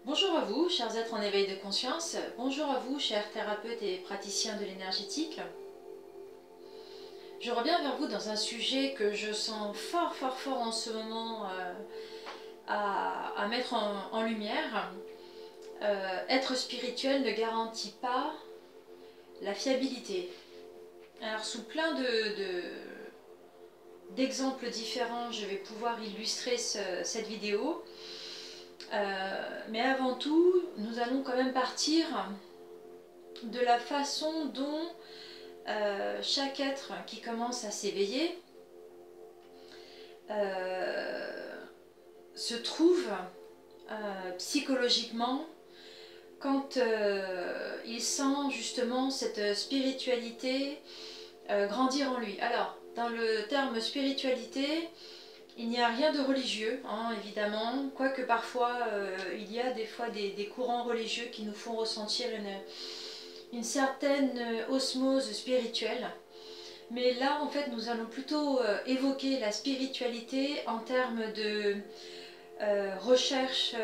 Bonjour à vous, chers êtres en éveil de conscience. Bonjour à vous, chers thérapeutes et praticiens de l'énergétique. Je reviens vers vous dans un sujet que je sens fort en ce moment à mettre en lumière. Être spirituel ne garantit pas la fiabilité. Alors, sous plein d'exemples différents, je vais pouvoir illustrer cette vidéo. Mais avant tout, nous allons quand même partir de la façon dont chaque être qui commence à s'éveiller se trouve psychologiquement quand il sent justement cette spiritualité grandir en lui. Alors, dans le terme spiritualité, il n'y a rien de religieux, hein, évidemment, quoique parfois il y a des fois des courants religieux qui nous font ressentir une certaine osmose spirituelle. Mais là, en fait, nous allons plutôt évoquer la spiritualité en termes de recherche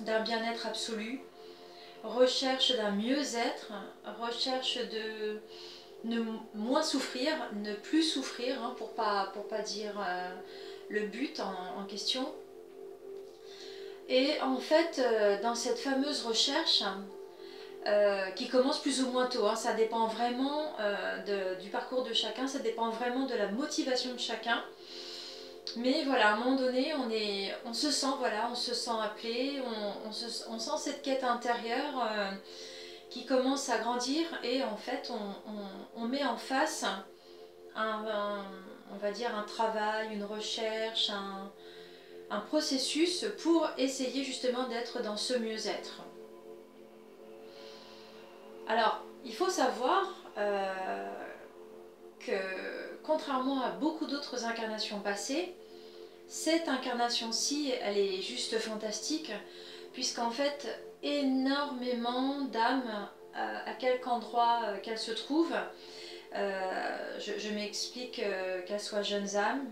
d'un bien-être absolu, recherche d'un mieux-être, recherche de ne moins souffrir, ne plus souffrir, hein, pour pas dire le but en question. Et en fait, dans cette fameuse recherche, qui commence plus ou moins tôt, hein, ça dépend vraiment du parcours de chacun, ça dépend vraiment de la motivation de chacun. Mais voilà, à un moment donné, on se sent, voilà, on se sent appelé, on sent cette quête intérieure qui commence à grandir, et en fait on met en face on va dire un travail, une recherche, un processus pour essayer justement d'être dans ce mieux-être. Alors, il faut savoir que contrairement à beaucoup d'autres incarnations passées, cette incarnation-ci, elle est juste fantastique, puisqu'en fait, énormément d'âmes, à quelque endroit qu'elles se trouvent, je m'explique, qu'elles soient jeunes âmes,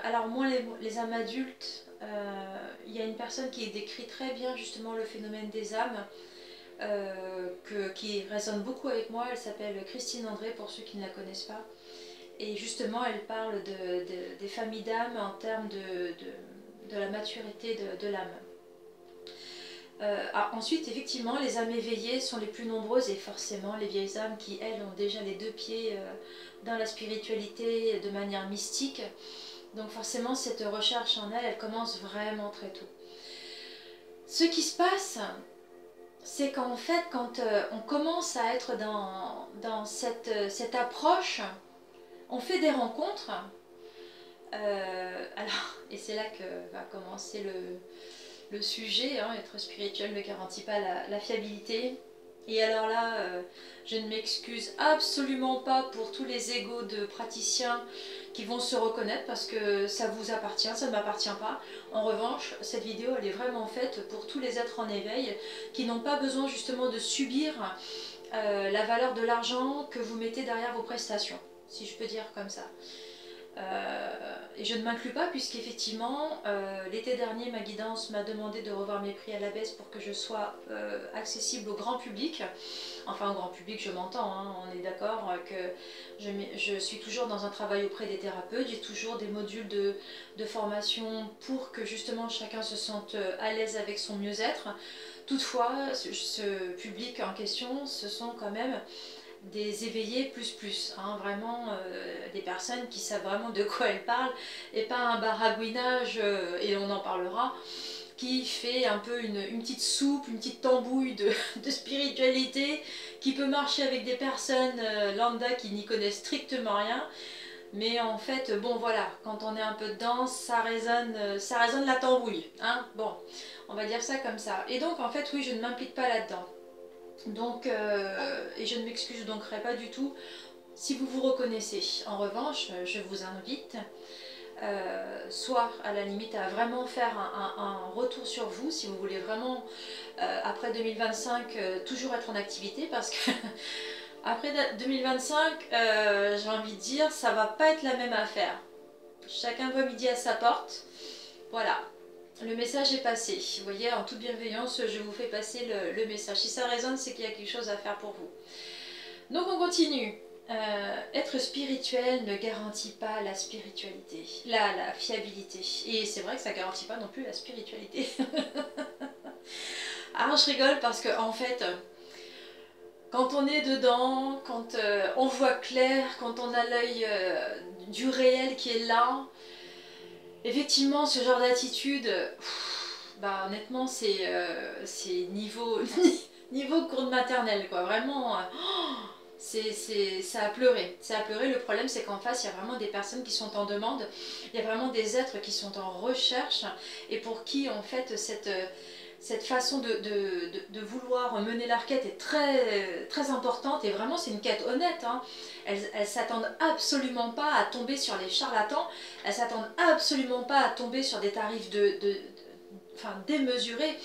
alors moins les âmes adultes, il y a une personne qui décrit très bien justement le phénomène des âmes, qui résonne beaucoup avec moi. Elle s'appelle Christine André, pour ceux qui ne la connaissent pas. Et justement, elle parle des familles d'âmes en termes de la maturité de l'âme. Ensuite, effectivement, les âmes éveillées sont les plus nombreuses, et forcément les vieilles âmes qui, elles, ont déjà les deux pieds dans la spiritualité de manière mystique. Donc forcément, cette recherche en elles, elle commence vraiment très tôt. Ce qui se passe, c'est qu'en fait, quand on commence à être dans cette approche, on fait des rencontres. Alors, et c'est là que va commencer le sujet, hein, être spirituel ne garantit pas la fiabilité. Et alors là, je ne m'excuse absolument pas pour tous les égos de praticiens qui vont se reconnaître, parce que ça vous appartient, ça ne m'appartient pas. En revanche, cette vidéo, elle est vraiment faite pour tous les êtres en éveil qui n'ont pas besoin justement de subir la valeur de l'argent que vous mettez derrière vos prestations, si je peux dire comme ça. Et je ne m'inclus pas, puisqu'effectivement l'été dernier ma guidance m'a demandé de revoir mes prix à la baisse pour que je sois accessible au grand public. Enfin, au grand public, je m'entends, hein, on est d'accord que je suis toujours dans un travail auprès des thérapeutes, j'ai toujours des modules de formation pour que justement chacun se sente à l'aise avec son mieux-être. Toutefois, ce public en question, ce sont quand même des éveillés plus, hein, vraiment des personnes qui savent vraiment de quoi elles parlent, et pas un baragouinage, et on en parlera, qui fait un peu une petite soupe, une petite tambouille de spiritualité, qui peut marcher avec des personnes lambda qui n'y connaissent strictement rien. Mais en fait, bon voilà, quand on est un peu dedans, ça résonne la tambouille, hein, bon, on va dire ça comme ça. Et donc en fait, oui, je ne m'implique pas là-dedans. Donc, et je ne m'excuserai pas du tout si vous vous reconnaissez. En revanche, je vous invite soit à la limite à vraiment faire un retour sur vous, si vous voulez vraiment après 2025 toujours être en activité, parce que après 2025, j'ai envie de dire, ça va pas être la même affaire. Chacun voit midi à sa porte, voilà. Le message est passé. Vous voyez, en toute bienveillance, je vous fais passer le message. Si ça résonne, c'est qu'il y a quelque chose à faire pour vous. Donc on continue. Être spirituel ne garantit pas la spiritualité, la fiabilité. Et c'est vrai que ça ne garantit pas non plus la spiritualité. Alors je rigole parce que en fait, quand on est dedans, quand on voit clair, quand on a l'œil du réel qui est là, effectivement ce genre d'attitude, bah honnêtement c'est niveau, niveau cours de maternelle quoi, vraiment... ça a pleuré. Ça a pleuré. Le problème, c'est qu'en face, il y a vraiment des personnes qui sont en demande. Il y a vraiment des êtres qui sont en recherche et pour qui, en fait, cette façon de vouloir mener leur quête est très, très importante. Et vraiment, c'est une quête honnête. Hein. Elles s'attendent absolument pas à tomber sur les charlatans. Elles s'attendent absolument pas à tomber sur des tarifs enfin, démesurés.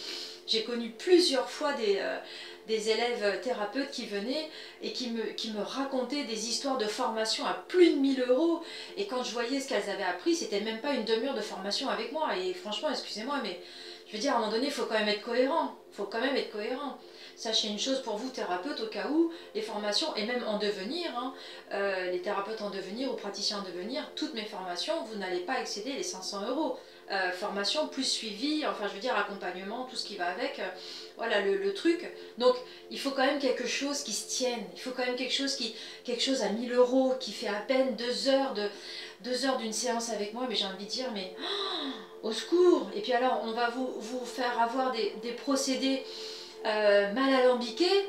J'ai connu plusieurs fois des élèves thérapeutes qui venaient et qui me racontaient des histoires de formation à plus de 1000 euros. Et quand je voyais ce qu'elles avaient appris, c'était même pas une demi-heure de formation avec moi. Et franchement, excusez-moi, mais je veux dire, à un moment donné, il faut quand même être cohérent. Il faut quand même être cohérent. Sachez une chose pour vous, thérapeutes, au cas où, les formations, et même en devenir, hein, les thérapeutes en devenir ou praticiens en devenir, toutes mes formations, vous n'allez pas excéder les 500 euros. Formation plus suivi, enfin je veux dire accompagnement, tout ce qui va avec, voilà le truc. Donc il faut quand même quelque chose qui se tienne, il faut quand même quelque chose à 1000 euros qui fait à peine 2 heures d'une séance avec moi, mais j'ai envie de dire, mais au secours. Et puis alors on va vous faire avoir des procédés mal alambiqués,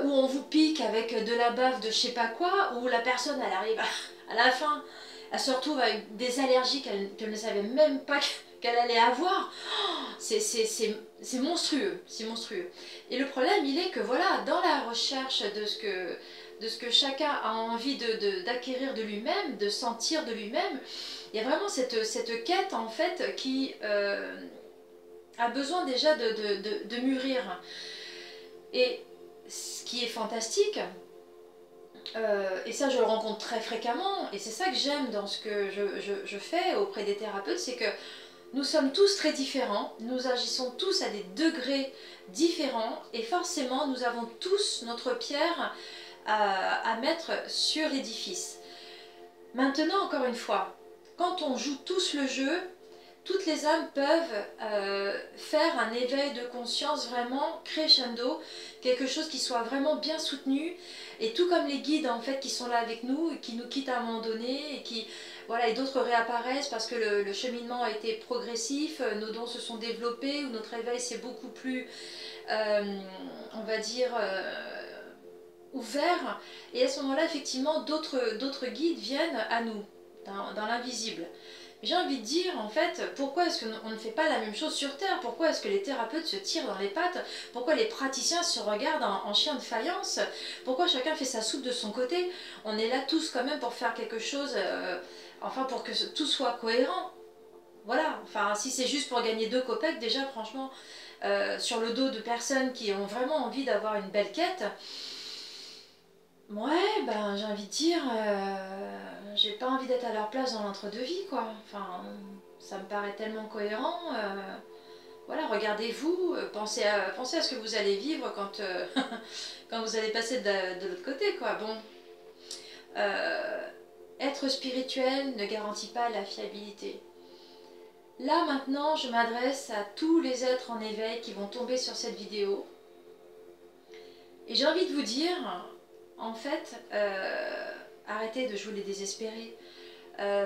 où on vous pique avec de la bave de je sais pas quoi, où la personne elle arrive à la fin, elle se retrouve avec des allergies qu'elle ne savait même pas qu'elle allait avoir. C'est monstrueux, c'est monstrueux. Et le problème, il est que voilà, dans la recherche de ce que chacun a envie d'acquérir de lui-même, de sentir de lui-même, il y a vraiment cette quête en fait qui a besoin déjà de mûrir. Et ce qui est fantastique, et ça je le rencontre très fréquemment, et c'est ça que j'aime dans ce que je fais auprès des thérapeutes, c'est que nous sommes tous très différents, nous agissons tous à des degrés différents, et forcément nous avons tous notre pierre à mettre sur l'édifice. Maintenant, encore une fois, quand on joue tous le jeu, toutes les âmes peuvent faire un éveil de conscience vraiment crescendo, quelque chose qui soit vraiment bien soutenu, et tout comme les guides en fait qui sont là avec nous, et qui nous quittent à un moment donné, et qui voilà, et d'autres réapparaissent parce que le cheminement a été progressif, nos dons se sont développés, ou notre éveil c'est beaucoup plus, on va dire, ouvert, et à ce moment-là effectivement d'autres guides viennent à nous, dans l'invisible. J'ai envie de dire, en fait, pourquoi est-ce qu'on ne fait pas la même chose sur Terre? Pourquoi est-ce que les thérapeutes se tirent dans les pattes? Pourquoi les praticiens se regardent en chien de faïence? Pourquoi chacun fait sa soupe de son côté? On est là tous quand même pour faire quelque chose, enfin pour que tout soit cohérent. Voilà, enfin si c'est juste pour gagner 2 copecs, déjà franchement, sur le dos de personnes qui ont vraiment envie d'avoir une belle quête, ouais, ben j'ai envie de dire, j'ai pas envie d'être à leur place dans l'entre-deux-vie, quoi. Enfin, ça me paraît tellement cohérent. Voilà, regardez-vous, pensez à ce que vous allez vivre quand, quand vous allez passer de l'autre côté, quoi. Bon, être spirituel ne garantit pas la fiabilité. Là, maintenant, je m'adresse à tous les êtres en éveil qui vont tomber sur cette vidéo. Et j'ai envie de vous dire... En fait, arrêtez de jouer les désespérés.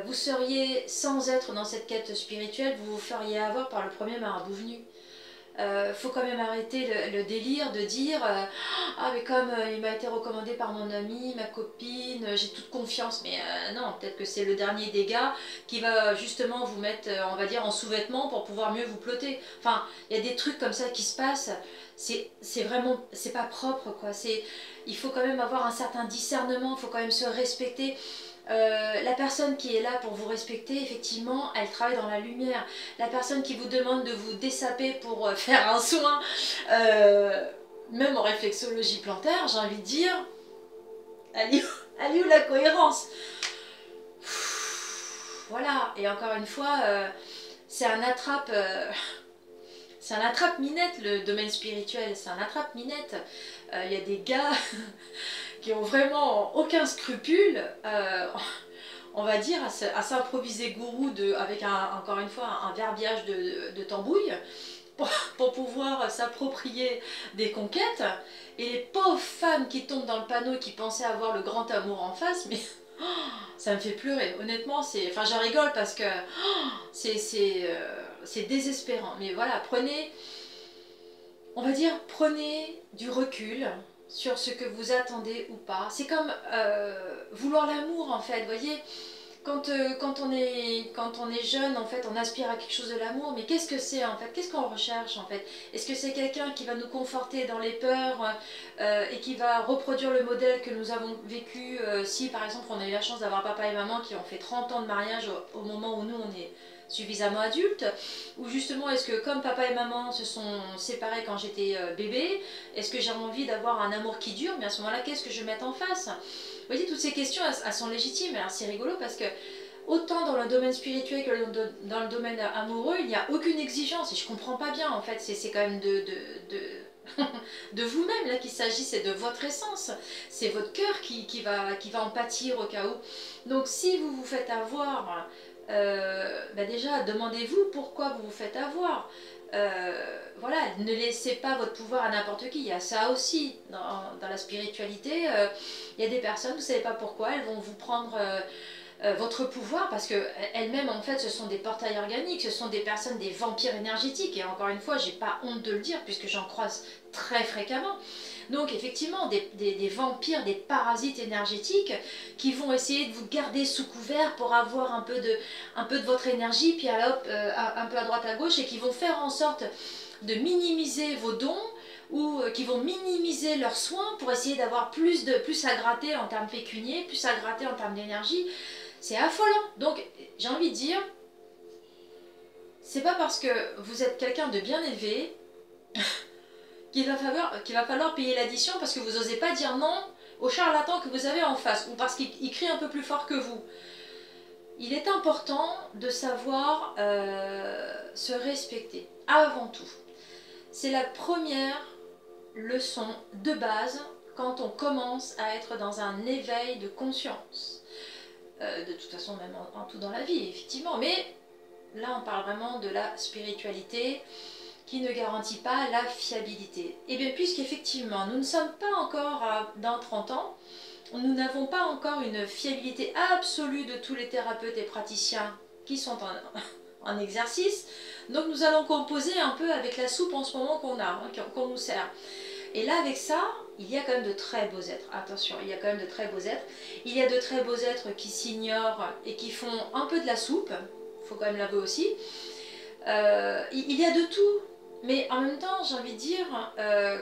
Vous seriez, sans être dans cette quête spirituelle, vous vous feriez avoir par le premier marabout venu. Faut quand même arrêter le délire de dire ah mais comme il m'a été recommandé par mon ami, ma copine, j'ai toute confiance. Mais non, peut-être que c'est le dernier dégât qui va justement vous mettre, on va dire, en sous-vêtements pour pouvoir mieux vous plotter. Enfin, il y a des trucs comme ça qui se passent. C'est vraiment, c'est pas propre quoi. Il faut quand même avoir un certain discernement, il faut quand même se respecter. La personne qui est là pour vous respecter, effectivement, elle travaille dans la lumière. La personne qui vous demande de vous dessaper pour faire un soin, même en réflexologie plantaire, j'ai envie de dire, elle est où la cohérence? Voilà, et encore une fois, c'est un attrape... c'est un attrape-minette le domaine spirituel, c'est un attrape-minette. Il y a des gars qui ont vraiment aucun scrupule, on va dire, à s'improviser gourou avec encore une fois un verbiage de tambouille pour pouvoir s'approprier des conquêtes. Et les pauvres femmes qui tombent dans le panneau qui pensaient avoir le grand amour en face, mais ça me fait pleurer. Honnêtement, enfin, j'en rigole parce que c'est désespérant. Mais voilà, on va dire, prenez du recul sur ce que vous attendez ou pas. C'est comme vouloir l'amour en fait, vous voyez. Quand on est jeune, en fait, on aspire à quelque chose de l'amour, mais qu'est-ce que c'est en fait? Qu'est-ce qu'on recherche en fait? Est-ce que c'est quelqu'un qui va nous conforter dans les peurs et qui va reproduire le modèle que nous avons vécu si par exemple on a eu la chance d'avoir papa et maman qui ont fait 30 ans de mariage au moment où nous on est suffisamment adultes? Ou justement est-ce que comme papa et maman se sont séparés quand j'étais bébé, est-ce que j'ai envie d'avoir un amour qui dure? Mais à ce moment-là, qu'est-ce que je vais mettre en face? Vous voyez, toutes ces questions, elles sont légitimes. Alors c'est rigolo parce que autant dans le domaine spirituel que dans le domaine amoureux, il n'y a aucune exigence. Et je comprends pas bien, en fait. C'est quand même de vous-même là qu'il s'agit, c'est de votre essence. C'est votre cœur qui va en pâtir au cas où. Donc si vous vous faites avoir, déjà, demandez-vous pourquoi vous vous faites avoir. Voilà, ne laissez pas votre pouvoir à n'importe qui. Il y a ça aussi dans la spiritualité. Il y a des personnes, vous ne savez pas pourquoi, elles vont vous prendre votre pouvoir parce qu'elles-mêmes, en fait, ce sont des portails organiques, ce sont des personnes, des vampires énergétiques. Et encore une fois, j'ai pas honte de le dire puisque j'en croise très fréquemment. Donc effectivement, des vampires, des parasites énergétiques qui vont essayer de vous garder sous couvert pour avoir un peu de votre énergie, puis hop, un peu à droite à gauche, et qui vont faire en sorte de minimiser vos dons ou qui vont minimiser leurs soins pour essayer d'avoir plus à gratter en termes pécuniers, plus à gratter en termes d'énergie. C'est affolant. Donc j'ai envie de dire, c'est pas parce que vous êtes quelqu'un de bien élevé qu'il va falloir payer l'addition parce que vous n'osez pas dire non au charlatan que vous avez en face ou parce qu'il crie un peu plus fort que vous. Il est important de savoir se respecter avant tout. C'est la première leçon de base quand on commence à être dans un éveil de conscience. De toute façon, même en tout dans la vie, effectivement. Mais là, on parle vraiment de la spiritualité qui ne garantit pas la fiabilité. Et bien, puisqu'effectivement, nous ne sommes pas encore dans 30 ans, nous n'avons pas encore une fiabilité absolue de tous les thérapeutes et praticiens qui sont en exercice. Donc nous allons composer un peu avec la soupe en ce moment qu'on a, qu'on nous sert. Et là, avec ça, il y a quand même de très beaux êtres. Attention, il y a quand même de très beaux êtres. Il y a de très beaux êtres qui s'ignorent et qui font un peu de la soupe. Il faut quand même l'avouer aussi. Il y a de tout. Mais en même temps, j'ai envie de dire,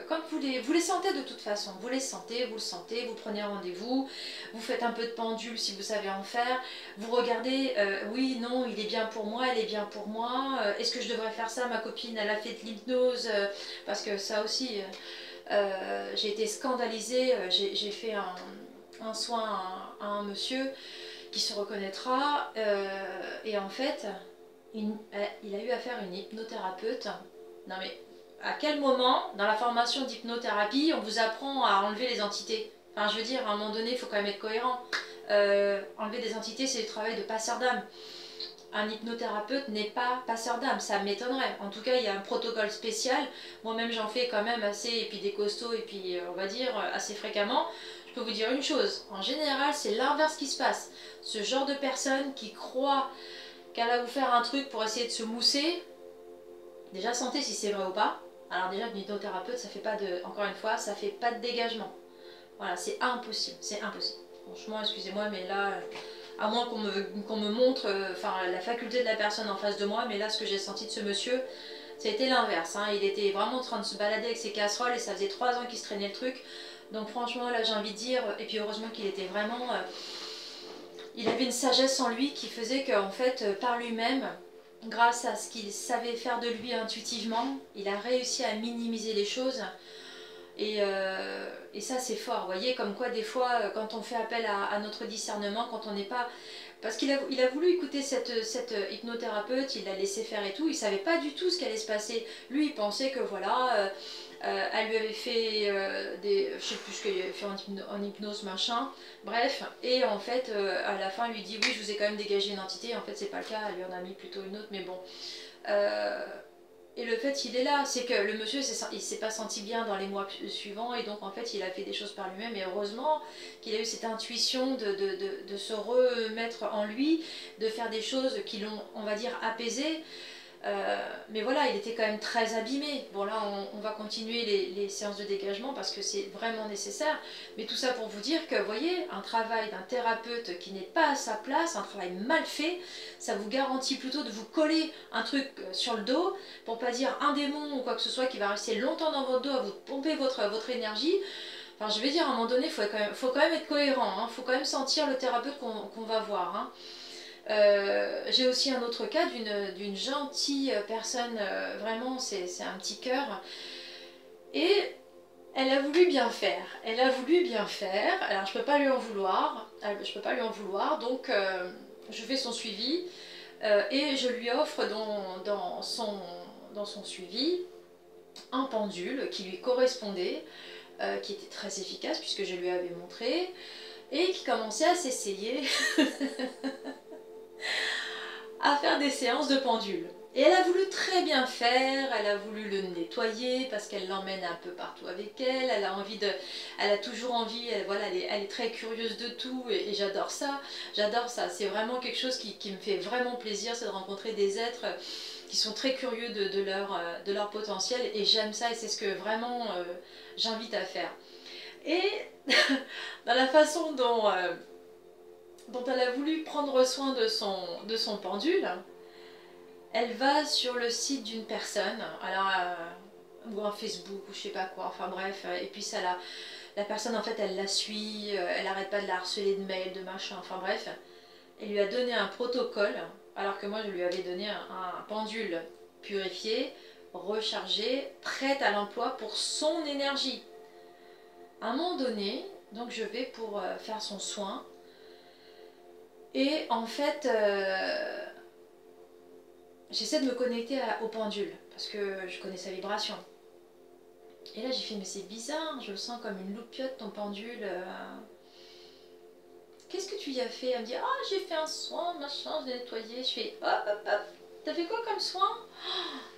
quand vous les sentez de toute façon, vous les sentez, vous le sentez, vous prenez rendez-vous, vous faites un peu de pendule si vous savez en faire, vous regardez, oui, non, il est bien pour moi, elle est bien pour moi, est-ce que je devrais faire ça? Ma copine, elle a fait de l'hypnose, parce que ça aussi, j'ai été scandalisée, j'ai fait un soin à un monsieur qui se reconnaîtra, et en fait, il a eu affaire à une hypnothérapeute. Non mais, à quel moment, dans la formation d'hypnothérapie, on vous apprend à enlever les entités? Enfin, je veux dire, à un moment donné, il faut quand même être cohérent. Enlever des entités, c'est le travail de passeur d'âme. Un hypnothérapeute n'est pas passeur d'âme, ça m'étonnerait. En tout cas, il y a un protocole spécial. Moi-même, j'en fais quand même assez, et puis des costauds, et puis, on va dire, assez fréquemment. Je peux vous dire une chose, en général, c'est l'inverse qui se passe. Ce genre de personne qui croit qu'elle va vous faire un truc pour essayer de se mousser, déjà, sentez si c'est vrai ou pas. Alors déjà, une hypnothérapeute, ça fait pas de, encore une fois, ça fait pas de dégagement. Voilà, c'est impossible, c'est impossible. Franchement, excusez-moi, mais là, à moins qu'on me montre la faculté de la personne en face de moi, mais là, ce que j'ai senti de ce monsieur, ça a été l'inverse. Hein. Il était vraiment en train de se balader avec ses casseroles et ça faisait 3 ans qu'il se traînait le truc. Donc franchement, là, j'ai envie de dire, et puis heureusement qu'il était vraiment... il avait une sagesse en lui qui faisait qu'en fait, par lui-même, grâce à ce qu'il savait faire de lui intuitivement, il a réussi à minimiser les choses. Et ça, c'est fort. Vous voyez, comme quoi, des fois, quand on fait appel à notre discernement, quand on n'est pas parce qu'il a voulu écouter cette hypnothérapeute, il l'a laissé faire et tout, il savait pas du tout ce qui allait se passer. Lui, il pensait que voilà, elle lui avait fait je sais plus ce qu'elle avait fait en hypnose, machin, bref, et en fait, à la fin, elle lui dit oui, je vous ai quand même dégagé une entité, en fait, c'est pas le cas, elle lui en a mis plutôt une autre, mais bon. Et le fait il est là, c'est que le monsieur il s'est pas senti bien dans les mois suivants et donc en fait il a fait des choses par lui-même et heureusement qu'il a eu cette intuition de se remettre en lui, de faire des choses qui l'ont, on va dire, apaisé. Mais voilà, il était quand même très abîmé. Bon là, on va continuer les séances de dégagement parce que c'est vraiment nécessaire. Mais tout ça pour vous dire que, vous voyez, un travail d'un thérapeute qui n'est pas à sa place, un travail mal fait, ça vous garantit plutôt de vous coller un truc sur le dos, pour pas dire un démon ou quoi que ce soit qui va rester longtemps dans votre dos à vous pomper votre énergie. Enfin, je vais dire, à un moment donné, faut quand même être cohérent, hein. Faut quand même sentir le thérapeute qu'on va voir, hein. J'ai aussi un autre cas d'une gentille personne, vraiment c'est un petit cœur, et elle a voulu bien faire, alors je peux pas lui en vouloir, donc je fais son suivi, et je lui offre dans son suivi un pendule qui lui correspondait, qui était très efficace puisque je lui avais montré, et qui commençait à s'essayer à faire des séances de pendule. Et elle a voulu très bien faire, elle a voulu le nettoyer parce qu'elle l'emmène un peu partout avec elle, elle a toujours envie, voilà, elle est très curieuse de tout et j'adore ça, c'est vraiment quelque chose qui me fait vraiment plaisir, c'est de rencontrer des êtres qui sont très curieux de leur potentiel et j'aime ça et c'est ce que vraiment j'invite à faire. Et dans la façon dont elle a voulu prendre soin de son pendule, elle va sur le site d'une personne, alors, ou un Facebook, ou je sais pas quoi, enfin bref, et puis ça la personne en fait elle la suit, elle arrête pas de la harceler de mails, de machin, enfin bref, elle lui a donné un protocole, alors que moi je lui avais donné un pendule purifié, rechargé, prête à l'emploi pour son énergie. À un moment donné, donc je vais pour faire son soin, et en fait, j'essaie de me connecter au pendule, parce que je connais sa vibration. Et là j'ai fait, mais c'est bizarre, je le sens comme une loupiote ton pendule. Qu'est-ce que tu y as fait? Elle me dit, ah j'ai fait un soin, machin, je l'ai nettoyé. Je fais, hop, hop, hop, t'as fait quoi comme soin?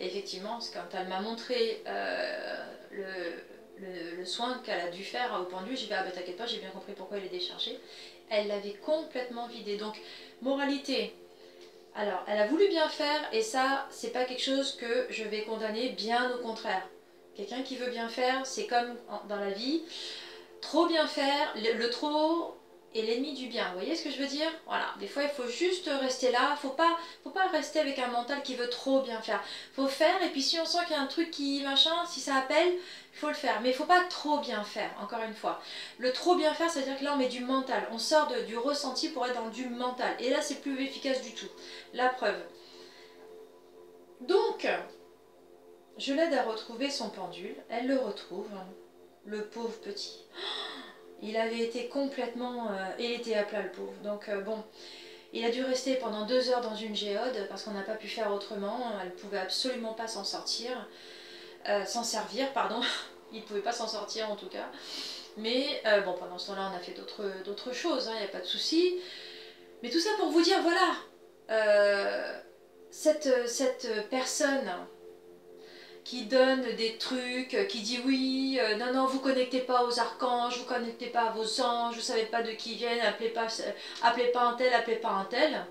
Et effectivement, parce que quand elle m'a montré le soin qu'elle a dû faire au pendule, j'ai fait, ah bah t'inquiète pas, j'ai bien compris pourquoi elle est déchargée. Elle l'avait complètement vidée. Donc, moralité, alors elle a voulu bien faire et ça, c'est pas quelque chose que je vais condamner, bien au contraire. Quelqu'un qui veut bien faire, c'est comme dans la vie, trop bien faire, le trop est l'ennemi du bien, vous voyez ce que je veux dire? Voilà, des fois il faut juste rester là, faut pas rester avec un mental qui veut trop bien faire. Faut faire et puis si on sent qu'il y a un truc qui machin, si ça appelle, il faut le faire. Mais il faut pas trop bien faire, encore une fois. Le trop bien faire, c'est-à-dire que là on met du mental, on sort du ressenti pour être dans du mental. Et là c'est plus efficace du tout. La preuve. Donc, je l'aide à retrouver son pendule, elle le retrouve, le pauvre petit. Il avait été complètement... il était à plat le pauvre. Donc bon, il a dû rester pendant 2 heures dans une géode parce qu'on n'a pas pu faire autrement. Elle ne pouvait absolument pas s'en sortir. S'en servir, pardon. Il ne pouvait pas s'en sortir en tout cas. Mais bon, pendant ce temps-là, on a fait d'autres choses, il n'y a pas de souci. Mais tout ça pour vous dire, voilà, cette personne qui donne des trucs, qui dit oui, non, non, vous connectez pas aux archanges, vous connectez pas à vos anges, vous savez pas de qui ils viennent, appelez pas un tel, appelez pas un tel.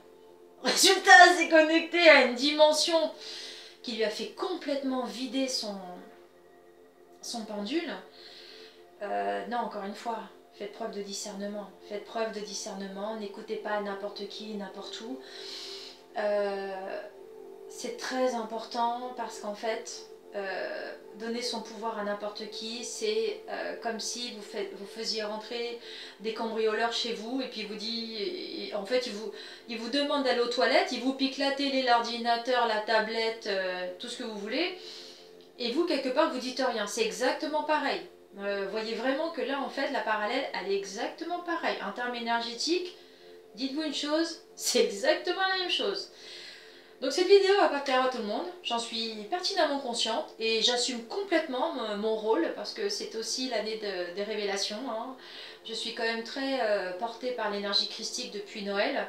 Résultat, c'est connecté à une dimension qui lui a fait complètement vider son pendule. Non, encore une fois, faites preuve de discernement. Faites preuve de discernement, n'écoutez pas n'importe qui, n'importe où. C'est très important parce qu'en fait, donner son pouvoir à n'importe qui, c'est comme si vous faisiez rentrer des cambrioleurs chez vous et puis il vous dit, en fait il vous demande d'aller aux toilettes, il vous pique la télé, l'ordinateur, la tablette, tout ce que vous voulez, et vous quelque part vous dites rien. C'est exactement pareil. Voyez vraiment que là en fait la parallèle elle est exactement pareille. En termes énergétiques, Dites-vous une chose, c'est exactement la même chose. Donc cette vidéo va pas plaire à tout le monde, j'en suis pertinemment consciente et j'assume complètement mon rôle parce que c'est aussi l'année des révélations. Hein. Je suis quand même très portée par l'énergie christique depuis Noël.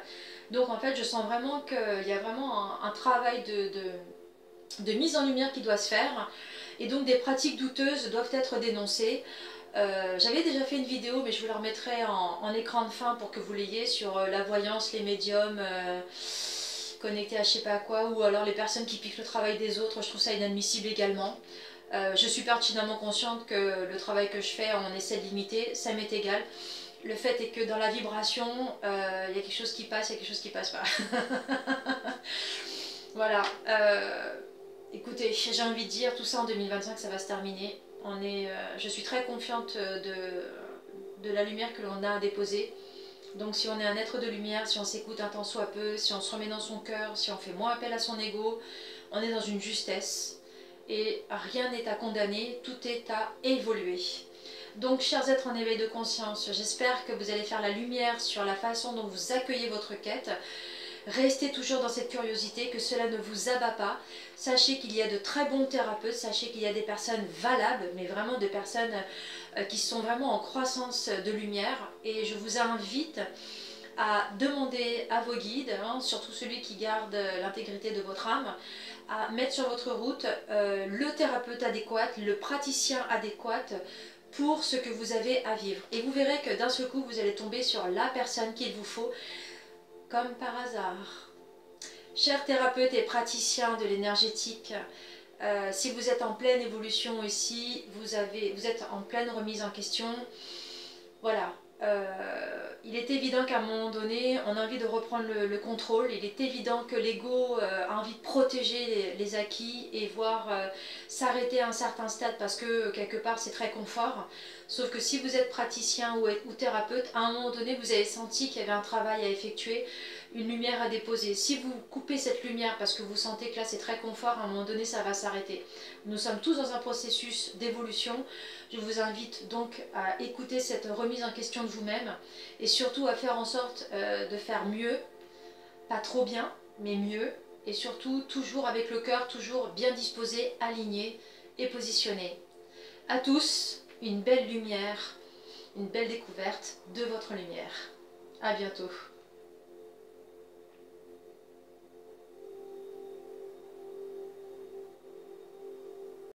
Donc en fait je sens vraiment qu'il y a vraiment un travail de mise en lumière qui doit se faire. Et donc des pratiques douteuses doivent être dénoncées. J'avais déjà fait une vidéo, mais je vous la remettrai en écran de fin pour que vous l'ayez sur la voyance, les médiums connectés à je sais pas quoi, ou alors les personnes qui piquent le travail des autres. Je trouve ça inadmissible également. Je suis pertinemment consciente que le travail que je fais, on essaie de limiter, ça m'est égal. Le fait est que dans la vibration, il y a quelque chose qui passe, il y a quelque chose qui passe pas. Voilà. Écoutez, j'ai envie de dire, tout ça en 2025, ça va se terminer. Je suis très confiante de la lumière que l'on a à déposer. Donc si on est un être de lumière, si on s'écoute un tant soit peu, si on se remet dans son cœur, si on fait moins appel à son ego, on est dans une justesse. Et rien n'est à condamner, tout est à évoluer. Donc chers êtres en éveil de conscience, j'espère que vous allez faire la lumière sur la façon dont vous accueillez votre quête. Restez toujours dans cette curiosité, que cela ne vous abat pas. Sachez qu'il y a de très bons thérapeutes, sachez qu'il y a des personnes valables, mais vraiment des personnes qui sont vraiment en croissance de lumière. Et je vous invite à demander à vos guides, hein, surtout celui qui garde l'intégrité de votre âme, à mettre sur votre route le thérapeute adéquat, le praticien adéquat pour ce que vous avez à vivre. Et vous verrez que d'un seul coup, vous allez tomber sur la personne qu'il vous faut, comme par hasard. Chers thérapeutes et praticiens de l'énergétique, si vous êtes en pleine évolution ici, vous êtes en pleine remise en question, voilà. Il est évident qu'à un moment donné, on a envie de reprendre le contrôle. Il est évident que l'ego a envie de protéger les acquis et voir s'arrêter à un certain stade parce que quelque part c'est très confort. Sauf que si vous êtes praticien ou thérapeute, à un moment donné vous avez senti qu'il y avait un travail à effectuer, une lumière à déposer. Si vous coupez cette lumière parce que vous sentez que là c'est très confort, à un moment donné ça va s'arrêter. Nous sommes tous dans un processus d'évolution. Je vous invite donc à écouter cette remise en question de vous-même et surtout à faire en sorte de faire mieux, pas trop bien, mais mieux, et surtout toujours avec le cœur, toujours bien disposé, aligné et positionné. À tous, une belle lumière, une belle découverte de votre lumière. À bientôt.